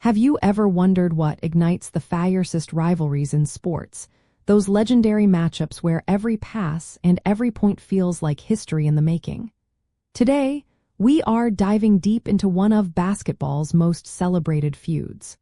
Have you ever wondered what ignites the fiercest rivalries in sports? Those legendary matchups where every pass and every point feels like history in the making. Today, we are diving deep into one of basketball's most celebrated feuds.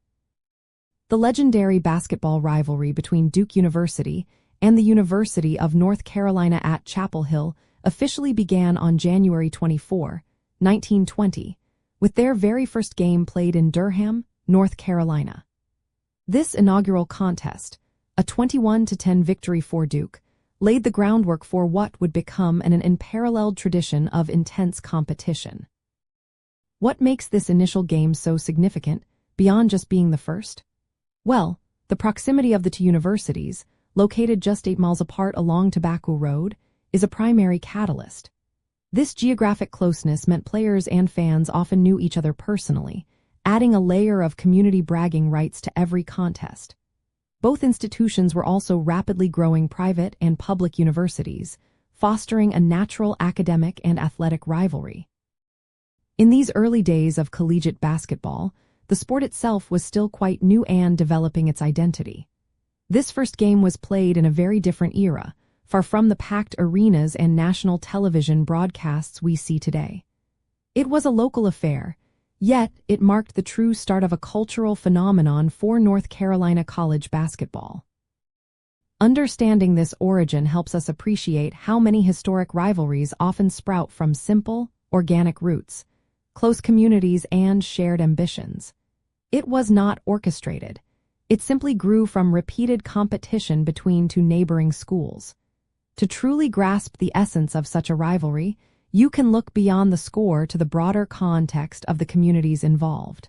The legendary basketball rivalry between Duke University and the University of North Carolina at Chapel Hill officially began on January 24, 1920, with their very first game played in Durham, North Carolina. This inaugural contest, a 21-10 victory for Duke, laid the groundwork for what would become an unparalleled tradition of intense competition. What makes this initial game so significant, beyond just being the first? Well, the proximity of the two universities, located just 8 miles apart along Tobacco Road, is a primary catalyst. This geographic closeness meant players and fans often knew each other personally, adding a layer of community bragging rights to every contest. Both institutions were also rapidly growing private and public universities, fostering a natural academic and athletic rivalry. In these early days of collegiate basketball, the sport itself was still quite new and developing its identity. This first game was played in a very different era, far from the packed arenas and national television broadcasts we see today. It was a local affair, yet it marked the true start of a cultural phenomenon for North Carolina college basketball. Understanding this origin helps us appreciate how many historic rivalries often sprout from simple, organic roots, close communities, and shared ambitions. It was not orchestrated. It simply grew from repeated competition between two neighboring schools. To truly grasp the essence of such a rivalry, you can look beyond the score to the broader context of the communities involved.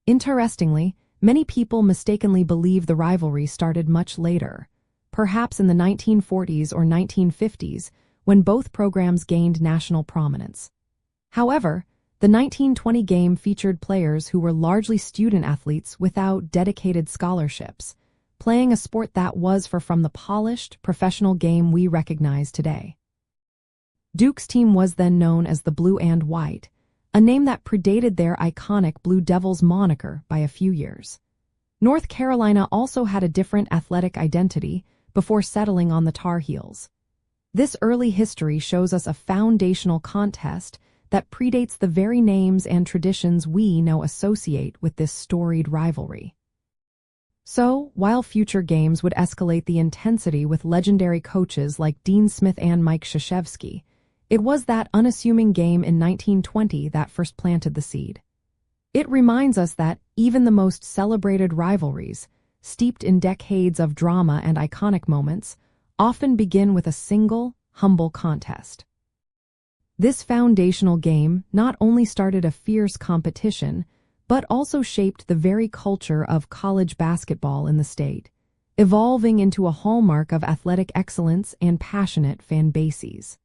Interestingly, many people mistakenly believe the rivalry started much later, perhaps in the 1940s or 1950s, when both programs gained national prominence. However, the 1920 game featured players who were largely student athletes without dedicated scholarships, playing a sport that was far from the polished, professional game we recognize today. Duke's team was then known as the Blue and White, a name that predated their iconic Blue Devils moniker by a few years. North Carolina also had a different athletic identity before settling on the Tar Heels. This early history shows us a foundational contest that predates the very names and traditions we now associate with this storied rivalry. So, while future games would escalate the intensity with legendary coaches like Dean Smith and Mike Krzyzewski, it was that unassuming game in 1920 that first planted the seed. It reminds us that even the most celebrated rivalries, steeped in decades of drama and iconic moments, often begin with a single, humble contest. This foundational game not only started a fierce competition, but also shaped the very culture of college basketball in the state, evolving into a hallmark of athletic excellence and passionate fan bases.